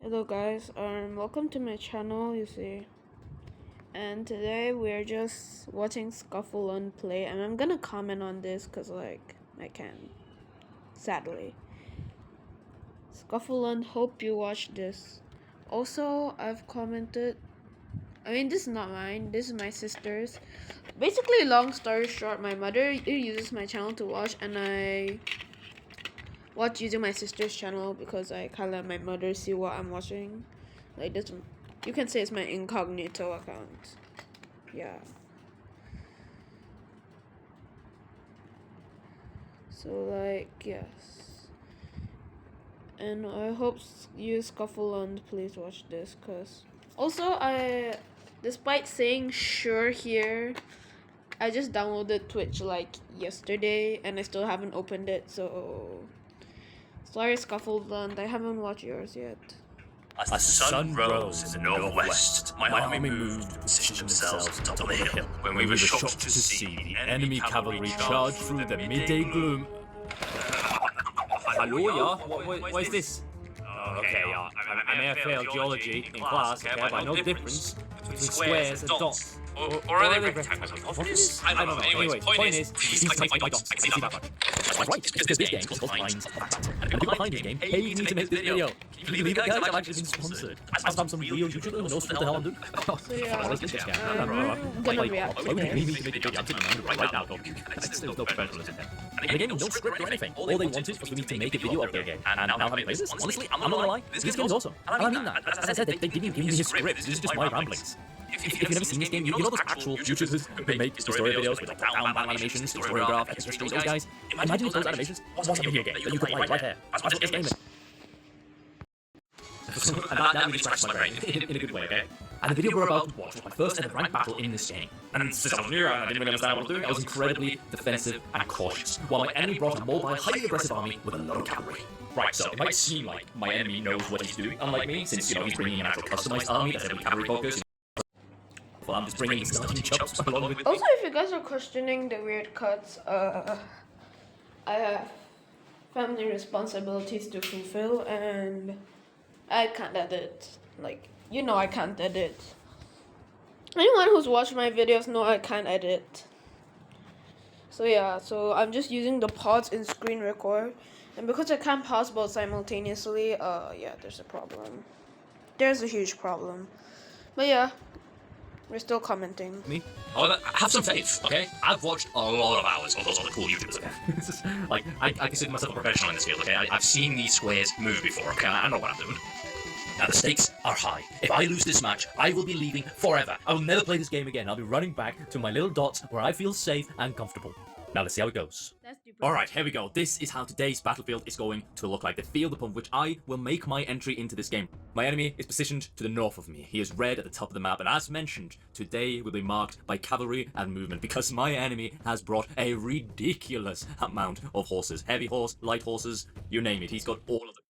Hello guys, welcome to my channel, you see. And today we're just watching ScuffedLund play, and I'm gonna comment on this cause like I can, sadly. ScuffedLund, hope you watch this. Also, I've commented. This is not mine. This is my sister's. Basically, long story short, my mother uses my channel to watch, and I watch using my sister's channel because I can't let my mother see what I'm watching. Like this, you can say it's my incognito account. Yeah. So like yes, and I hope you ScuffedLund please watch this, cause also despite saying sure here, I just downloaded Twitch like yesterday and I still haven't opened it. So sorry ScuffedLund, I haven't watched yours yet. As the sun rose in the northwest, my army moved to position themselves on top of the hill, when we were shocked to see the enemy cavalry charge through the midday gloom. Hello, yeah? What is this? Okay, yeah. I may have failed geology in class, okay, but I know the difference between squares and dots. Or are they rectangles? Obvious? I don't know. Anyways, point is, these are my dots. I can see that much. That's right, because this game is called Lines of Battle. And the people behind this game paid me to make this video. Can you believe it, guys? I've actually been sponsored. As I'm some real YouTuber who knows what the hell I'm doing. So yeah, I'm gonna react to Why would you this. pay me to make a video? I'm sitting right now, though. There's no professionalism there. And the game no script or anything. All they wanted was for me to make a video of their game. And now having played this, honestly, I'm not gonna lie, this game is awesome. And I mean that. As I said, they didn't give me a script. This is just my ramblings. If you've never seen this game, you know those actual YouTubers who make story videos with like round bang animations, choreograph, extra street, those guys? Imagine if those animations was a video game that you could play right there. That's what this game is. And that really scratched my brain in a good way, okay? And the video we're about to watch was my first ever ranked battle in this game. And since I was new and I didn't really understand what I was doing, I was incredibly defensive and cautious, while my enemy brought a mobile, highly aggressive army with a lot of cavalry. Right, so it might seem like my enemy knows what he's doing, unlike me, since, he's bringing an actual customized army that's heavily cavalry focused. Well, I'm just bringing starting chops along with... Also, if you guys are questioning the weird cuts, I have family responsibilities to fulfill, and I can't edit. Like, I can't edit. Anyone who's watched my videos know I can't edit. So yeah, so I'm just using the pause in screen record, and because I can't pause both simultaneously, yeah, there's a problem. There's a huge problem. But yeah, we're still commenting. Me? Oh, have some faith, okay? I've watched a lot of hours of those other cool YouTubers, okay? Like, I consider myself a professional in this field, okay? I've seen these squares move before, okay? I know what I'm doing. Now, the stakes are high. If I lose this match, I will be leaving forever. I will never play this game again. I'll be running back to my little dots where I feel safe and comfortable. Now, let's see how it goes. Alright, here we go. This is how today's battlefield is going to look like. The field upon which I will make my entry into this game. My enemy is positioned to the north of me. He is red at the top of the map, and as mentioned, today will be marked by cavalry and movement, because my enemy has brought a ridiculous amount of horses. Heavy horse, light horses, you name it. He's got all of them.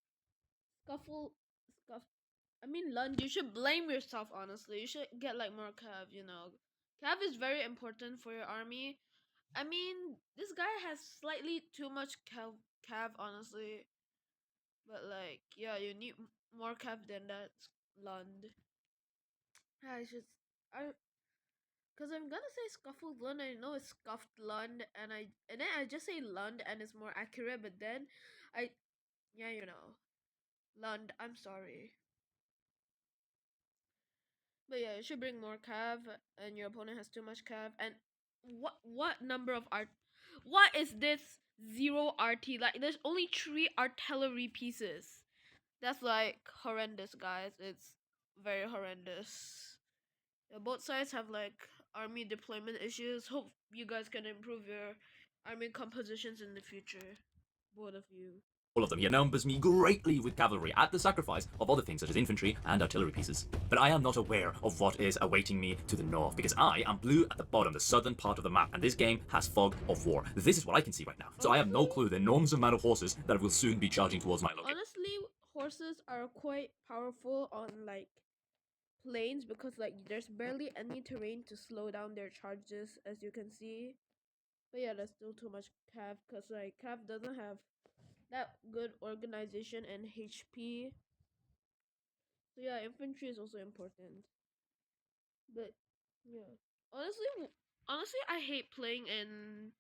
Lund, you should blame yourself, honestly. You should get like more cav, Cav is very important for your army. This guy has slightly too much cav, honestly. But like, yeah, you need more cav than that, Lund. I should, cause I'm gonna say ScuffedLund. I know it's ScuffedLund, and then I just say Lund, and it's more accurate. But then, yeah, Lund. I'm sorry. But yeah, you should bring more cav, and your opponent has too much cav. And what number of art? What is this 0 RT? Like, there's only 3 artillery pieces. That's like horrendous, guys. It's very horrendous. Yeah, both sides have like army deployment issues. Hope you guys can improve your army compositions in the future. Both of you. All of them. He outnumbers me greatly with cavalry, at the sacrifice of other things such as infantry and artillery pieces. But I am not aware of what is awaiting me to the north, because I am blue at the bottom, the southern part of the map, and this game has fog of war. This is what I can see right now. So I have no clue the enormous amount of horses that will soon be charging towards my location. Honestly, horses are quite powerful on like plains, because like there's barely any terrain to slow down their charges, as you can see. But yeah, there's still too much cav, because like cav doesn't have that good organization and HP. So yeah, infantry is also important. But yeah, honestly, I hate playing in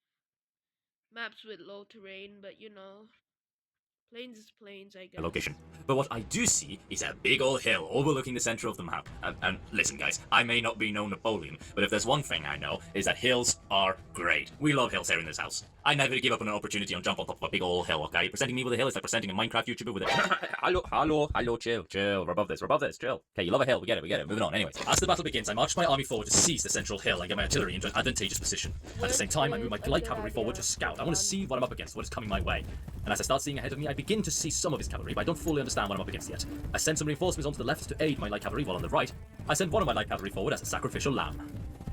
maps with low terrain. But plains is plains, I guess. Location. But what I do see is a big old hill overlooking the center of the map. And listen, guys, I may not be no Napoleon, but if there's one thing I know, is that hills are great. We love hills here in this house. I never give up on an opportunity and jump on top of a big old hill, okay? Presenting me with a hill is like presenting a Minecraft YouTuber with a... hello, chill. We're above this, chill. Okay, you love a hill, we get it. Moving on, anyways. As the battle begins, I march my army forward to seize the central hill and get my artillery into an advantageous position. At the same time, I move my light cavalry forward to scout. I want to see what I'm up against, what is coming my way. And as I start seeing ahead of me, I begin to see some of his cavalry, but I don't fully understand what I'm up against yet. I send some reinforcements onto the left to aid my light cavalry, while on the right, I send one of my light cavalry forward as a sacrificial lamb.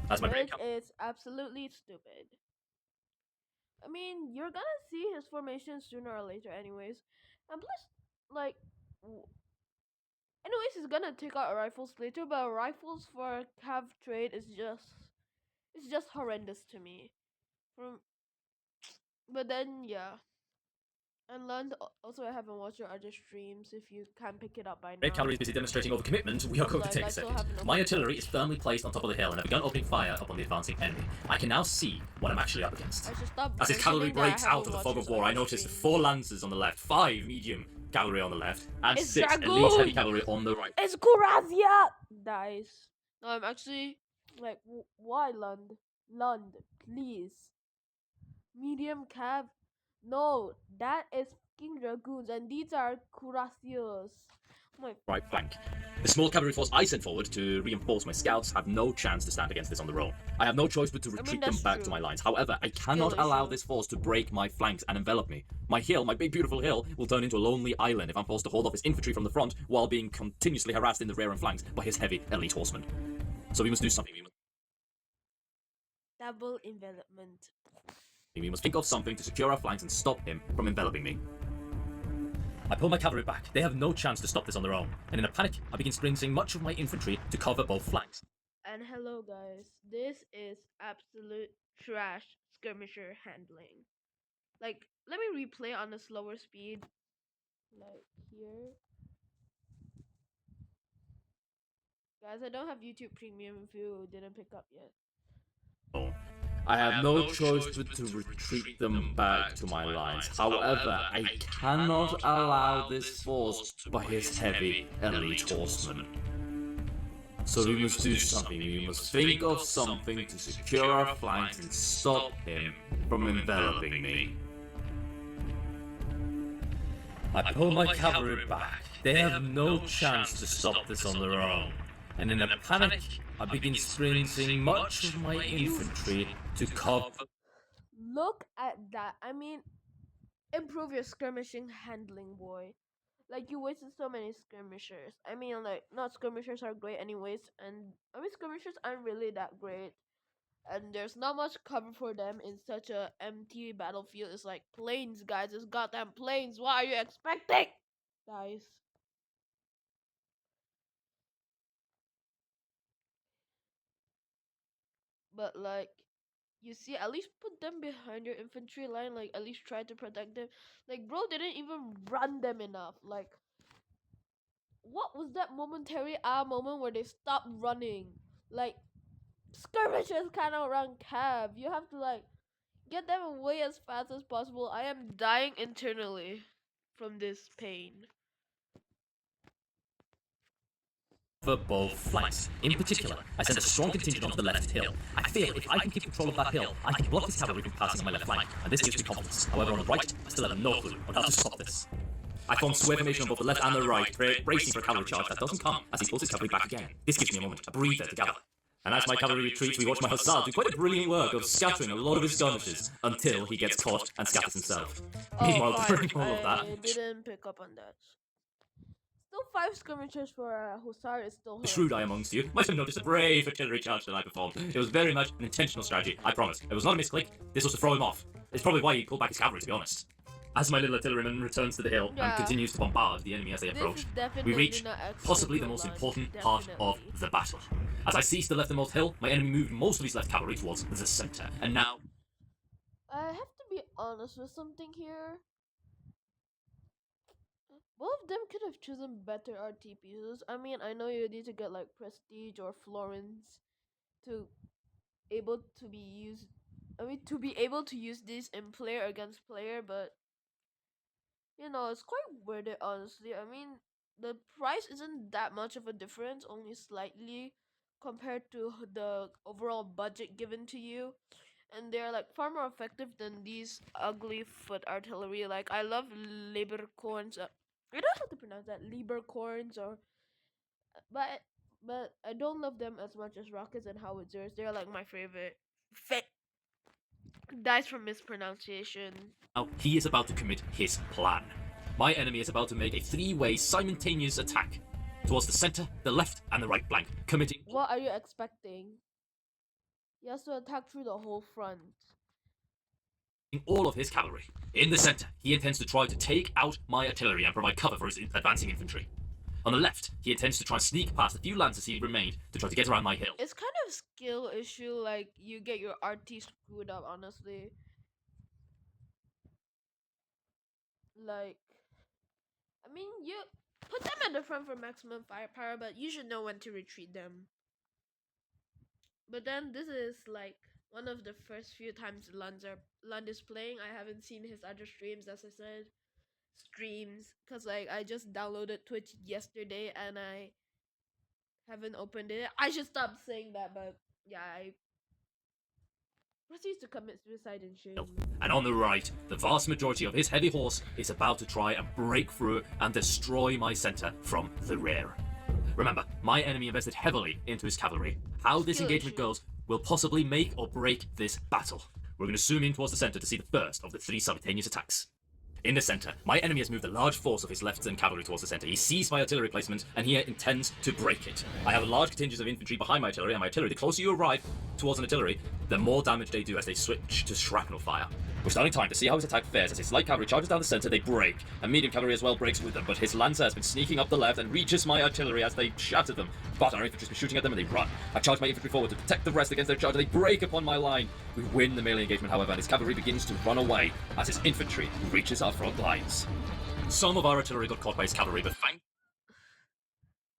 As my Which is absolutely stupid. I mean, you're gonna see his formation sooner or later, anyways. And plus, like, anyways, he's gonna take out rifles later, but rifles for cav trade is just horrendous to me. But then yeah. And Lund, also I haven't watched your other streams if you can't pick it up by now. Red cavalry is busy demonstrating overcommitment. We are going to take a second. My artillery is firmly placed on top of the hill and have begun opening fire upon the advancing enemy. I can now see what I'm actually up against. As his cavalry breaks out of the fog of war, I notice 4 lancers on the left, 5 medium cavalry on the left, and 6 elite heavy cavalry on the right. It's Kurazia! Dies. No, I'm actually like, why Lund? Lund, please. Medium cav. No, that is fucking dragoons, and these are cuirassiers. Right flank. The small cavalry force I sent forward to reinforce my scouts have no chance to stand against this on their own. I have no choice but to retreat them back to my lines. However, I cannot allow this force to break my flanks and envelop me. My hill, my big beautiful hill, will turn into a lonely island if I'm forced to hold off his infantry from the front while being continuously harassed in the rear and flanks by his heavy elite horsemen. So we must do something. Double envelopment. We must think of something to secure our flanks and stop him from enveloping me. I pull my cavalry back. They have no chance to stop this on their own. And in a panic, I begin sprinting much of my infantry to cover both flanks. And hello guys, this is absolute trash skirmisher handling. Like, let me replay on a slower speed. Like, here. Guys, I don't have YouTube Premium if you didn't pick up yet. Oh. I have no choice but to retreat them back to my lines. However, I cannot allow this force by his heavy elite horsemen. So we must do something. We must think of something to secure our flanks and stop him from enveloping me. I pull my cavalry back. They have no chance to stop this on their own. And in a panic, I begin sprinting much of my infantry to cover. Look at that. I mean, improve your skirmishing handling, boy. Like, you wasted so many skirmishers. I mean, like, not skirmishers are great anyways, and I mean, skirmishers aren't really that great. And there's not much cover for them in such a empty battlefield. It's like plains, guys. It's goddamn plains. What are you expecting? Guys. But like, you see, at least put them behind your infantry line. Like, at least try to protect them. Like, bro didn't even run them enough. Like, what was that momentary moment where they stopped running? Like, skirmishers cannot run cav. You have to like get them away as fast as possible. I am dying internally from this pain. For both flanks. In particular, I send a strong contingent onto the left hill. I feel if I can keep control of that hill, I can block his cavalry from passing on my left flank, and this gives me confidence. However, on the right, I still have no clue on how to stop this. I form square formation on both the left and the right, bracing for a cavalry charge that doesn't come as he pulls his cavalry back again. This gives me a moment, a breather to gather. And as my cavalry retreats, we watch my hussar do quite a brilliant work of scattering a lot of his skirmishers until he gets caught and scatters himself. Meanwhile, during all of that, I didn't pick up on that. Still 5 skirmishers for hussar is still. The shrewd eye amongst you might have noticed a brave artillery charge that I performed. It was very much an intentional strategy, I promise. It was not a misclick. This was to throw him off. It's probably why he pulled back his cavalry, to be honest. As my little artilleryman returns to the hill and continues to bombard the enemy as they approach, we reach possibly the most important part of the battle. As I seized the leftmost hill, my enemy moved most of his left cavalry towards the center, and now... I have to be honest with something here. Both of them could have chosen better RT pieces. I mean, I know you need to get like Prestige or Florence to able to be used. I mean, to be able to use this in player against player, but it's quite worth it, honestly. I mean, the price isn't that much of a difference, only slightly compared to the overall budget given to you. And they're like far more effective than these ugly foot artillery. Like, I love Lieberkorns. I don't know how to pronounce that. Lieberkorns or. But. But I don't love them as much as rockets and howitzers. They're like my favorite. Dies from mispronunciation. Now, he is about to commit his plan. My enemy is about to make a three-way simultaneous attack towards the center, the left, and the right flank, committing What are you expecting? He has to attack through the whole front. all of his cavalry. In the center, he intends to try to take out my artillery and provide cover for his advancing infantry. On the left, he intends to try and sneak past the few lancers he remained to try to get around my hill. It's kind of a skill issue, like you get your RT screwed up, honestly. Like, I mean, you put them at the front for maximum firepower, but you should know when to retreat them. But then this is like one of the first few times Lund is playing. I haven't seen his other streams, as I said. Because like I just downloaded Twitch yesterday and I haven't opened it. I should stop saying that, but yeah, I proceeds to commit suicide in shame. And on the right, the vast majority of his heavy horse is about to try and break through and destroy my center from the rear. Remember, my enemy invested heavily into his cavalry. How this engagement goes will possibly make or break this battle. We're going to zoom in towards the center to see the first of the three simultaneous attacks. In the center, my enemy has moved a large force of his left and cavalry towards the center. He sees my artillery placement and he intends to break it. I have a large contingent of infantry behind my artillery, and my artillery, the closer you arrive towards an artillery, the more damage they do as they switch to shrapnel fire. We're starting time to see how his attack fares. As his light cavalry charges down the center, they break, and medium cavalry as well breaks with them, but his lancer has been sneaking up the left and reaches my artillery as they shatter them. But our infantry's been shooting at them and they run. I charge my infantry forward to protect the rest against their charge, and they break upon my line. We win the melee engagement, however, and his cavalry begins to run away as his infantry reaches our front lines. Some of our artillery got caught by his cavalry, but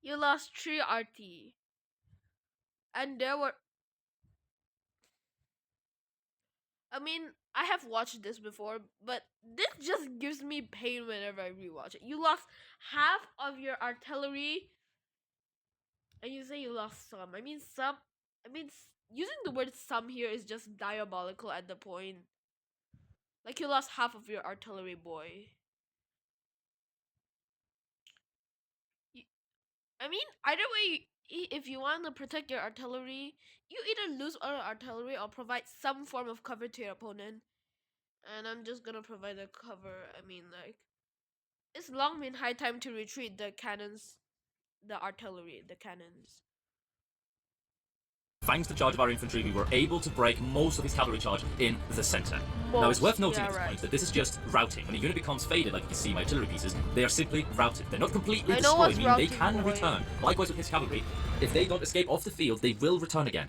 you lost 3 RT. And there were... I mean, I have watched this before, but this just gives me pain whenever I rewatch it. You lost half of your artillery, and you say you lost some. I mean, using the word some here is just diabolical at the point. Like, you lost half of your artillery, boy. I mean, either way, if you want to protect your artillery, you either lose all artillery or provide some form of cover to your opponent. And I'm just gonna provide a cover. I mean, like, it's long been high time to retreat the cannons, the artillery, the cannons. Thanks to the charge of our infantry, we were able to break most of his cavalry charge in the center. Now, it's worth noting at this point that this is just routing. When a unit becomes faded, like you can see my artillery pieces, they are simply routed. They're not completely destroyed, meaning they can return. Likewise with his cavalry, if they don't escape off the field, they will return again.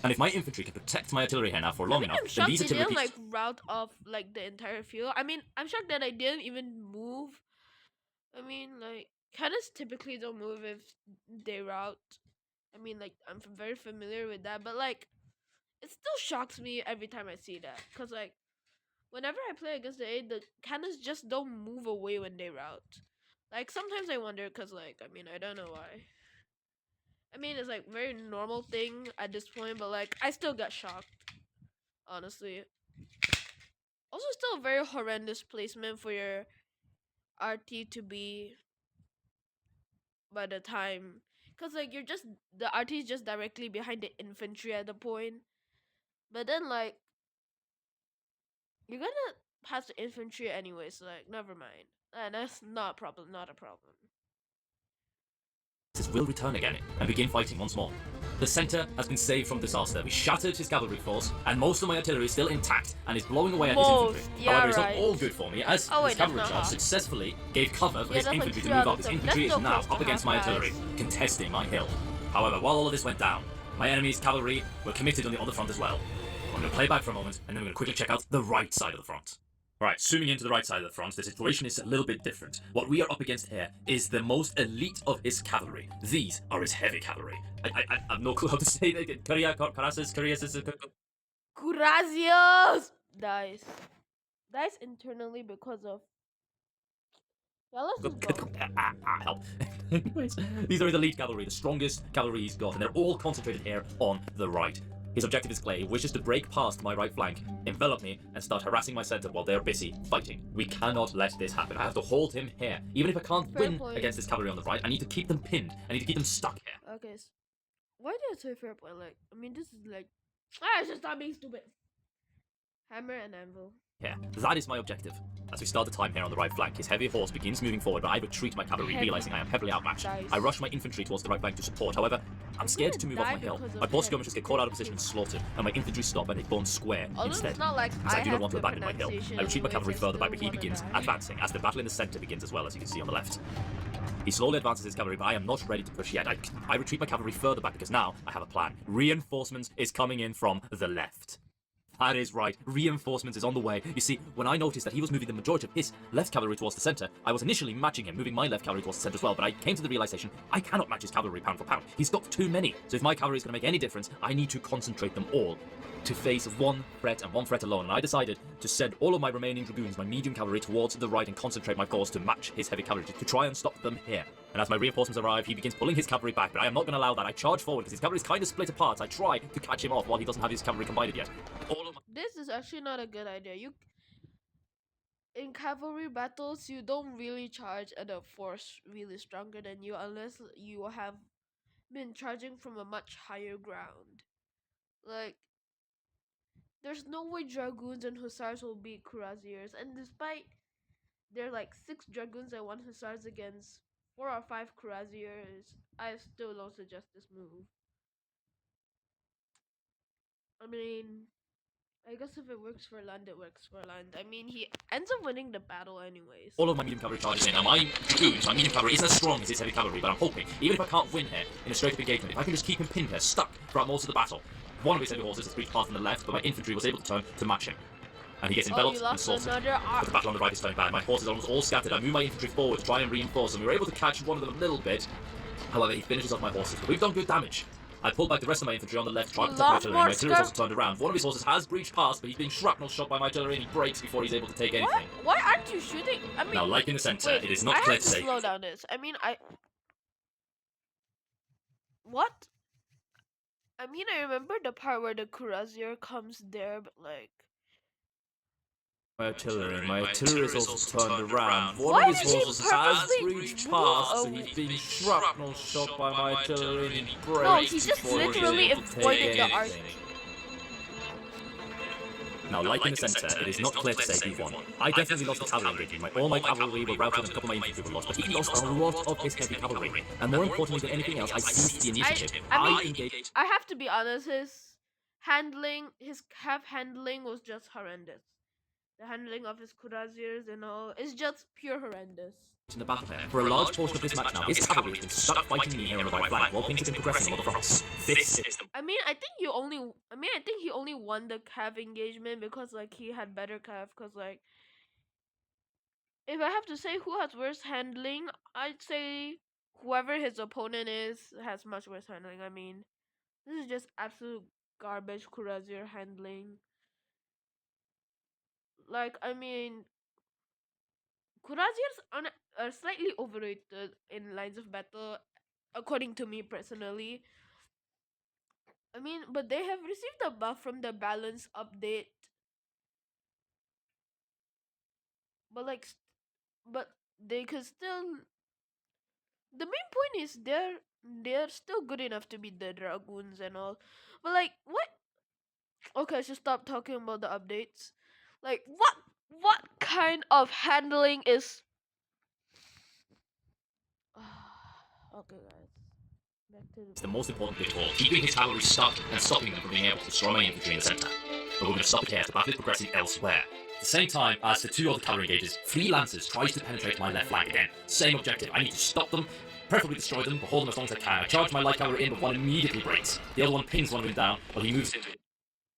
And if my infantry can protect my artillery here now for long enough, then these artillery pieces... like, route off, like, the entire field. I mean, I'm shocked that I didn't even move. I mean, like, cannons typically don't move if they route. I mean, like, I'm very familiar with that, but, like, it still shocks me every time I see that. Because, like, whenever I play against the A, the cannons just don't move away when they route. Like, sometimes I wonder, because, like, I mean, I don't know why. I mean, it's, like, very normal thing at this point, but, like, I still got shocked. Honestly. Also, still a very horrendous placement for your RT to be by the time... Because, like, the RT is just directly behind the infantry at the point. But then, like, you're gonna pass the infantry anyway, so, like, never mind. That's not a problem, not a problem. Will return again and begin fighting once more. The center has been saved from disaster. We shattered his cavalry force, and most of my artillery is still intact and is blowing away at his infantry. Yeah, however, it's not all good for me, as his cavalry charge successfully gave cover for his infantry to move up. His infantry is now up against my artillery, contesting my hill. However, while all of this went down, my enemy's cavalry were committed on the other front as well. I'm going to play back for a moment, and then we're going to quickly check out the right side of the front. Right, zooming into the right side of the front, the situation is a little bit different. What we are up against here is the most elite of his cavalry. These are his heavy cavalry. I have no clue how to say that. Curazios dies. Dies internally because of. Yeah, let's just go. Help. Anyways, these are his elite cavalry, the strongest cavalry he's got, and they're all concentrated here on the right. His objective is clear. He wishes to break past my right flank, envelop me, and start harassing my center while they're busy fighting. We cannot let this happen. I have to hold him here. Even if I can't win against this cavalry on the right, I need to keep them pinned. I need to keep them stuck here. Okay, so why did I say fair point? Like, I mean, this is like. Just stop being stupid. Hammer and anvil. Here. That is my objective. As we start the time here on the right flank, his heavy horse begins moving forward, but I retreat my cavalry, realizing I am heavily outmatched. I rush my infantry towards the right flank to support. However, I'm scared to move off my hill. My poor skirmishers get caught out of position and slaughtered, and my infantry stop at a bone square instead. Like because I do not want to abandon my hill. I retreat my cavalry further back, but he begins advancing as the battle in the center begins as well, as you can see on the left. He slowly advances his cavalry, but I am not ready to push yet. I retreat my cavalry further back because now I have a plan. Reinforcements is coming in from the left. That is right, reinforcements is on the way. You see, when I noticed that he was moving the majority of his left cavalry towards the center, I was initially matching him, moving my left cavalry towards the center as well, but I came to the realization I cannot match his cavalry pound for pound. He's got too many, so if my cavalry is going to make any difference, I need to concentrate them all to face one threat and one threat alone, and I decided to send all of my remaining dragoons, my medium cavalry, towards the right and concentrate my force to match his heavy cavalry, to try and stop them here. And as my reinforcements arrive, he begins pulling his cavalry back, but I am not going to allow that. I charge forward because his cavalry is kind of split apart. I try to catch him off while he doesn't have his cavalry combined yet. This is actually not a good idea. In cavalry battles, you don't really charge at a force really stronger than you unless you have been charging from a much higher ground. Like, there's no way dragoons and hussars will beat cuirassiers, and despite there are like 6 dragoons and 1 hussars against 4 or 5 cuirassiers, I still don't suggest this move. I mean, I guess if it works for Lund, it works for Lund. I mean, he ends up winning the battle anyways. All of my medium cavalry charges in. Now my dragoons, my medium cavalry isn't as strong as his heavy cavalry, but I'm hoping, even if I can't win here in a straight-up engagement, if I can just keep him pinned here, stuck throughout most of the battle. One of his heavy horses has reached past on the left, but my infantry was able to turn to match him. And he gets enveloped and slaughtered. But the battle on the right is turning bad. My horses are almost all scattered. I move my infantry forward to try and reinforce, and we were able to catch one of them a little bit. However, he finishes off my horses, but we've done good damage. I pulled back the rest of my infantry on the left, trying to protect my artillery. My artillery is also turned around. One of his horses has breached past, but he's being shrapnel shot by my artillery, and he breaks before he's able to take anything. Why aren't you shooting? I mean, now, like in the center, it is not I clear have to say. slow down this. I mean, What? I mean, I remember the part where the cuirassier comes there, but like. My artillery is also turned around. One Why of his did he horses has purposely breached move past, so away? he's being shrapnel shot by my artillery, and he breaks No, he just before he's literally able to take avoided the anything. archer. Now, like in the center, it is not clear to say who won. I definitely lost the cavalry engagement. All my cavalry were routed and a couple of my infantry were lost, but he lost a lot of his heavy cavalry. And more importantly than anything else, I seized the initiative. I engaged. I have to be honest, his cav handling was just horrendous. The handling of his cuirassiers and all is just pure horrendous. In the battle here. For a large portion of this match now, his cavalry has been stuck fighting me here on the right flank, while things have been progressing on the fronts. This is the I think he only won the cav engagement because like he had better cav. Cause like, if I have to say who has worse handling, I'd say whoever his opponent is has much worse handling. I mean, this is just absolute garbage cuirassier handling. Like, I mean, cuirassiers are slightly overrated in lines of battle, according to me personally. I mean, but they have received a buff from the balance update. But like, but they could still. The main point is they're still good enough to beat the dragoons and all. But like, what? Okay, I should stop talking about the updates. Like, what kind of handling is? Okay, guys. Back to It's the most important bit of all, keeping his cavalry stuck and stopping them from being able to destroy my infantry in the centre. But we're going to stop it here, the battle is progressing elsewhere. At the same time as the 2 other cavalry engages, 3 lancers tries to penetrate my left flank again. Same objective, I need to stop them, preferably destroy them, but hold them as long as I can. I charge my light cavalry in, but one immediately breaks. The other one pins one of them down, while he moves into it.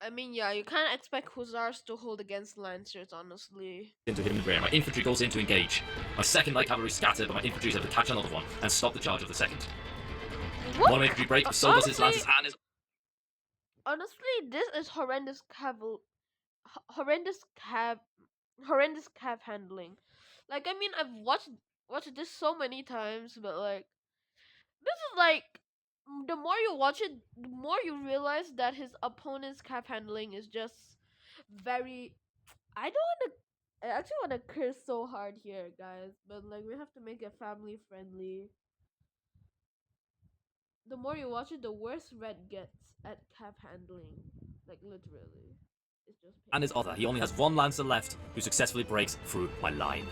I mean, yeah, you can't expect hussars to hold against lancers, honestly. into him in the rear. My infantry goes in to engage. My second light cavalry scattered, but my infantry is able to catch another one and stop the charge of the second. What? One infantry break, so does his lances and his. Honestly, this is horrendous cav handling. Like, I mean, I've watched this so many times, but like, this is like, the more you watch it, the more you realize that his opponent's cav handling is just very. I don't want to. I actually want to curse so hard here, guys, but like, we have to make it family friendly. The more you watch it, the worse Red gets at cav handling. Like, literally. It's just And his other. He only has one lancer left who successfully breaks through my line.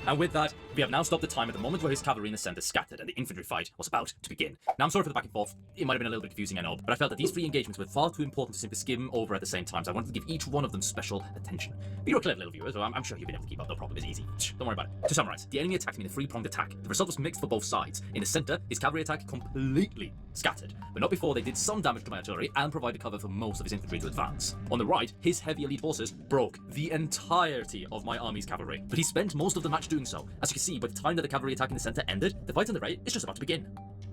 And with that, we have now stopped the time at the moment where his cavalry in the centre scattered and the infantry fight was about to begin. Now, I'm sorry for the back and forth. It might have been a little bit confusing, I know, but I felt that these three engagements were far too important to simply skim over at the same time, so I wanted to give each one of them special attention. But you're clever little viewers, so I'm sure you've been able to keep up. No problem. It's easy. Don't worry about it. To summarise, the enemy attacked me in a three-pronged attack. The result was mixed for both sides. In the centre, his cavalry attack completely scattered, but not before they did some damage to my artillery and provided cover for most of his infantry to advance. On the right, his heavy elite horses broke the entirety of my army's cavalry, but he spent most of the match doing so. As you can see, by the time that the cavalry attack in the centre ended, the fight on the right is just about to begin.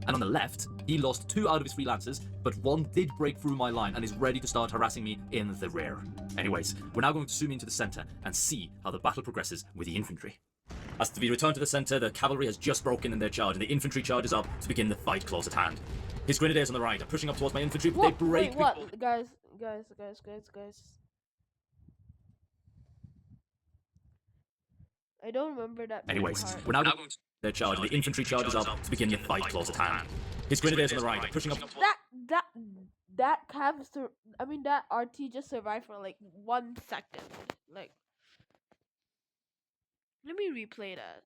And on the left, he lost 2 out of his 3 lancers, but 1 did break through my line and is ready to start harassing me in the rear. Anyways, we're now going to zoom into the centre and see how the battle progresses with the infantry. As we return to the centre, the cavalry has just broken in their charge and the infantry charges up to begin the fight close at hand. His grenadiers on the right are pushing up towards my infantry, but they break. Wait, what? Guys. I don't remember that. Anyways, we're now going to their charge and the infantry charges up to begin the fight close at hand. His grenadiers on the right are pushing up. That that RT just survived for like 1 second. Like, let me replay that.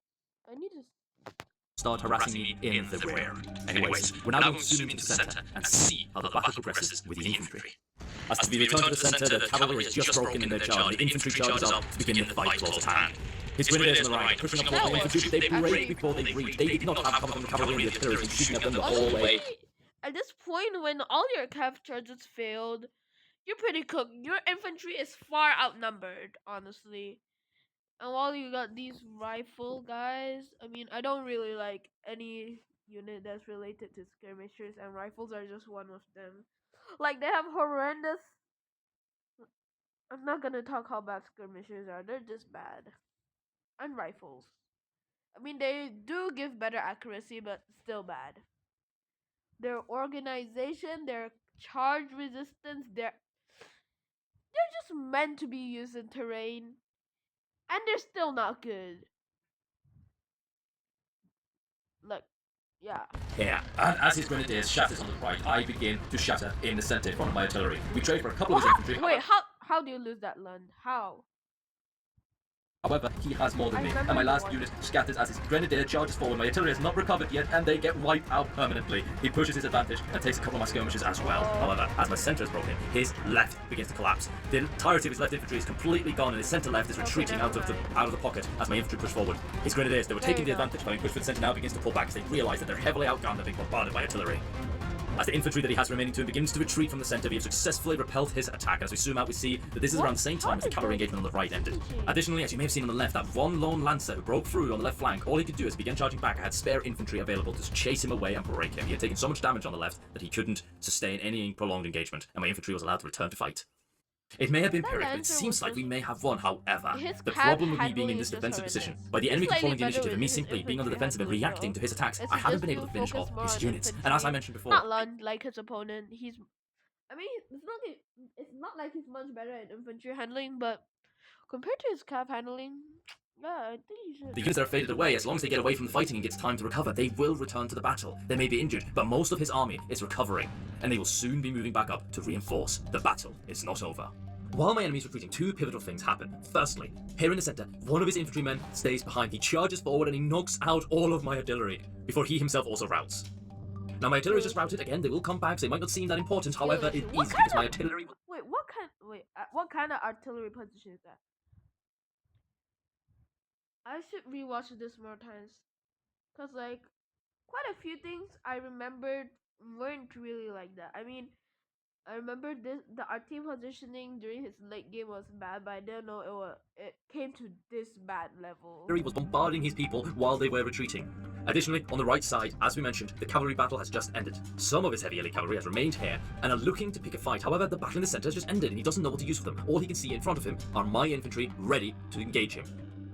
I need to Start harassing me in the rear. Anyways, we're now going to zoom into the centre and see how the battle progresses with the infantry. As we return to the centre, the cavalry has just broken in their charge and the infantry charges up to begin the fight close at hand. His grenadiers on the right are pushing up towards my infantry, but they break before they reach. They did not have cover from the cavalry and the artillery from shooting at them the whole way. At this point, when all your cav charges failed, you're pretty cooked. Your infantry is far outnumbered, honestly. And while you got these rifle guys, I mean, I don't really like any unit that's related to skirmishers, and rifles are just one of them. Like, they have horrendous. I'm not gonna talk how bad skirmishers are, they're just bad. And rifles. I mean, they do give better accuracy, but still bad. Their organization, their charge resistance, they're just meant to be used in terrain, and they're still not good. Like, yeah. Yeah, and as his grenadiers shatters on the right, I begin to shatter in the centre in front of my artillery. We trade for a couple of his infantry. Wait, how do you lose that Lund? How? However, he has more than me, and my last unit scatters as his grenadier charges forward. My artillery has not recovered yet, and they get wiped out permanently. He pushes his advantage and takes a couple of my skirmishers as well. However, as my centre is broken, his left begins to collapse. The entirety of his left infantry is completely gone, and his centre left is retreating out of the pocket as my infantry push forward. His grenadiers, they were taking the advantage, having pushed for the centre, now begins to pull back as they realise that they're heavily outgunned and being bombarded by artillery. As the infantry that he has remaining to him begins to retreat from the centre, we have successfully repelled his attack. And as we zoom out, we see that this is around the same time as the cavalry engagement on the right ended. Additionally, as you may have seen on the left, that one lone lancer who broke through on the left flank, all he could do is begin charging back. I had spare infantry available to chase him away and break him. He had taken so much damage on the left that he couldn't sustain any prolonged engagement, and my infantry was allowed to return to fight. It may have been Pyrrhic, but it seems like we may have won. However, the problem with me being in this defensive position, by the enemy controlling the initiative and me simply being on the defensive and reacting to his attacks, I haven't been able to finish off his units. And as I mentioned before, not Lund like his opponent. I mean, it's not like he's much better at infantry handling, but compared to his cav handling, yeah, I think he should. the units that are faded away, as long as they get away from the fighting and gets time to recover, they will return to the battle. They may be injured, but most of his army is recovering, and they will soon be moving back up to reinforce. The battle is not over. While my enemy is retreating, 2 pivotal things happen. Firstly, here in the centre, one of his infantrymen stays behind. He charges forward and he knocks out all of my artillery before he himself also routs. Now my artillery is just routed. Again, they will come back, so they might not seem that important. However, it is because my artillery... What kind of artillery position is that? I should rewatch this more times. Cause like, quite a few things I remembered weren't really like that. I mean, I remember our team positioning during his late game was bad, but I didn't know it came to this bad level. He was bombarding his people while they were retreating. Additionally, on the right side, as we mentioned, the cavalry battle has just ended. Some of his heavy elite cavalry has remained here and are looking to pick a fight. However, the battle in the centre has just ended and he doesn't know what to use for them. All he can see in front of him are my infantry ready to engage him.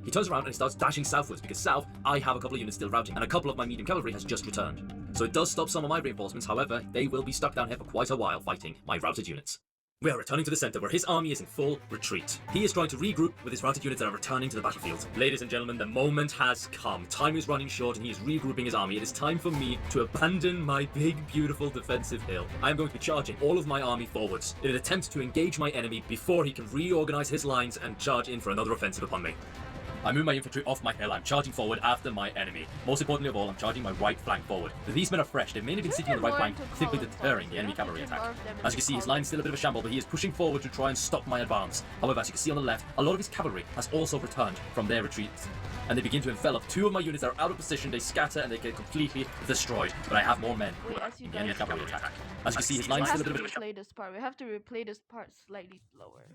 He turns around and he starts dashing southwards because south, I have a couple of units still routing and a couple of my medium cavalry has just returned. So it does stop some of my reinforcements, however, they will be stuck down here for quite a while fighting my routed units. We are returning to the centre where his army is in full retreat. He is trying to regroup with his routed units that are returning to the battlefield. Ladies and gentlemen, the moment has come. Time is running short and he is regrouping his army. It is time for me to abandon my big, beautiful defensive hill. I am going to be charging all of my army forwards in an attempt to engage my enemy before he can reorganize his lines and charge in for another offensive upon me. I move my infantry off my hill. I'm charging forward after my enemy. Most importantly of all, I'm charging my right flank forward. These men are fresh. They've mainly been sitting on the right flank, simply deterring the enemy cavalry attack. As you can see, his line is still a bit of a shamble, but he is pushing forward to try and stop my advance. However, as you can see on the left, a lot of his cavalry has also returned from their retreats. And they begin to envelop. Two of my units are out of position, they scatter and they get completely destroyed. But I have more men in the enemy cavalry attack. As you can see, his line is still a bit of a... replay this part. We have to replay this part slightly slower.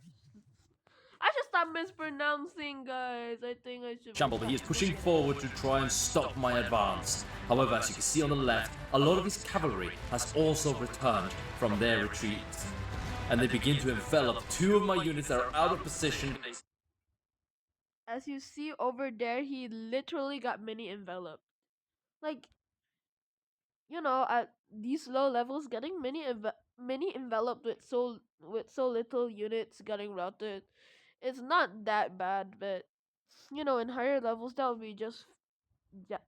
I should stop mispronouncing, guys. I think I should. Shamble, but he is pushing forward to try and stop my advance. However, as you can see on the left, a lot of his cavalry has also returned from their retreats. And they begin to envelop two of my units that are out of position. As you see over there, he literally got mini enveloped. Like, you know, at these low levels, getting mini enveloped with so little units getting routed, it's not that bad. But you know, in higher levels, that would be just yeah.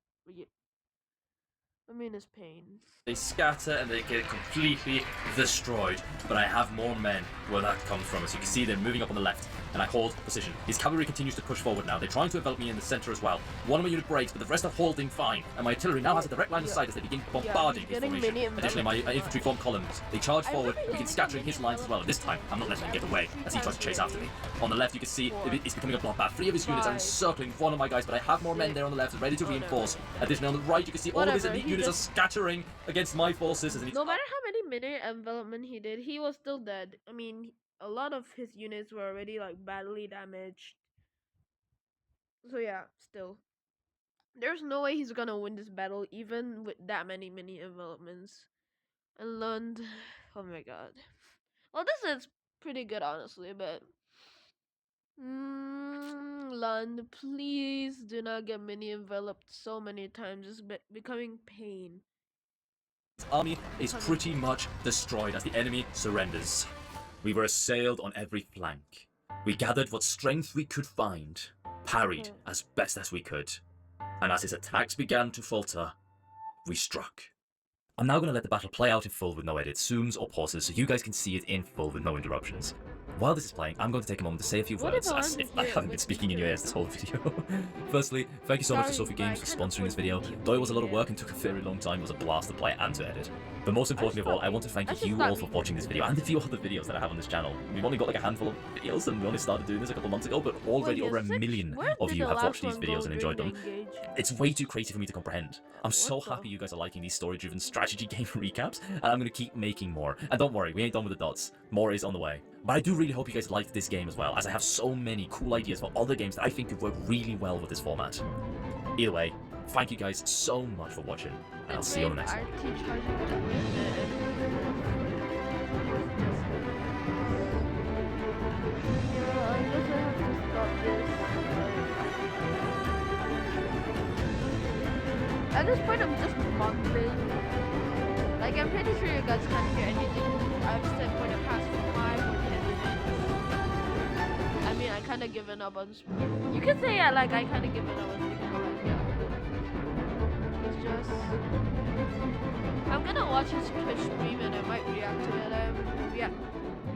I mean, it's pain. They scatter and they get completely destroyed. But I have more men where that comes from. As you can see, they're moving up on the left. And I hold position. His cavalry continues to push forward now. They're trying to envelop me in the center as well. One of my unit breaks, but the rest are holding fine. And my artillery now has a direct line of sight as they begin bombarding his formation. Additionally, my infantry form columns. They charge forward, begin scattering his lines as well. And this time, I'm not letting him get away as he tries to chase after me. On the left, you can see it's becoming a bloodbath. 3 of his units are encircling one of my guys, but I have more men there on the left ready to reinforce. Additionally, on the right, you can see all of his elite units are scattering against my forces. No matter how many mini envelopment he did, he was still dead. I mean, a lot of his units were already like badly damaged. So yeah, still. There's no way he's gonna win this battle even with that many mini envelopments. And Lund, oh my god. Well, this is pretty good honestly, but Lund, please do not get mini enveloped so many times. It's becoming pain. Army is pretty much destroyed as the enemy surrenders. We were assailed on every flank. We gathered what strength we could find, parried as best as we could, and as his attacks began to falter, we struck. I'm now going to let the battle play out in full with no edits, zooms or pauses so you guys can see it in full with no interruptions. While this is playing, I'm going to take a moment to say a few words as if I haven't been speaking in your ears this whole video. Firstly, thank you so much to Sophie Games for sponsoring this video. Though it was a lot of work and took a very long time, it was a blast to play and to edit. But most importantly of all, I want to thank you all for watching this video and the few other videos that I have on this channel. We've only got like a handful of videos and we only started doing this a couple months ago, but already over 1 million of you have watched these videos and enjoyed them. It's way too crazy for me to comprehend. I'm so happy you guys are liking these story-driven strategy game recaps, and I'm going to keep making more. And don't worry, we ain't done with the dots. More is on the way. But I do really hope you guys liked this game as well, as I have so many cool ideas for other games that I think could work really well with this format. Either way, thank you guys so much for watching, and I'll see you on the next one. At this point, I'm just mumbling. Like, I'm pretty sure you guys can't hear anything I've said for the past 5 or 10 minutes. I mean, I kind of given up on speaking. You can say, yeah, like, I kind of given up on speaking. Like, yeah. It's just... I'm gonna watch his Twitch stream and I might react to them.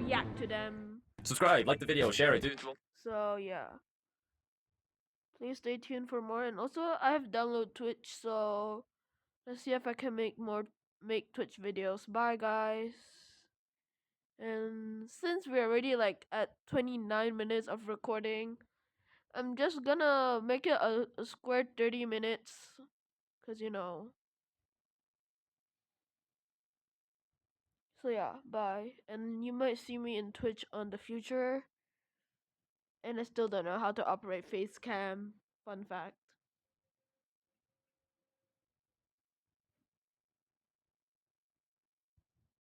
React to them. Subscribe, like the video, share it, dude. So, yeah. Please stay tuned for more. And also, I have downloaded Twitch, so let's see if I can make Twitch videos. Bye, guys. And since we're already like at 29 minutes of recording, I'm just gonna make it a square 30 minutes, cause you know. So yeah, bye. And you might see me in Twitch on the future. And I still don't know how to operate face cam. Fun fact.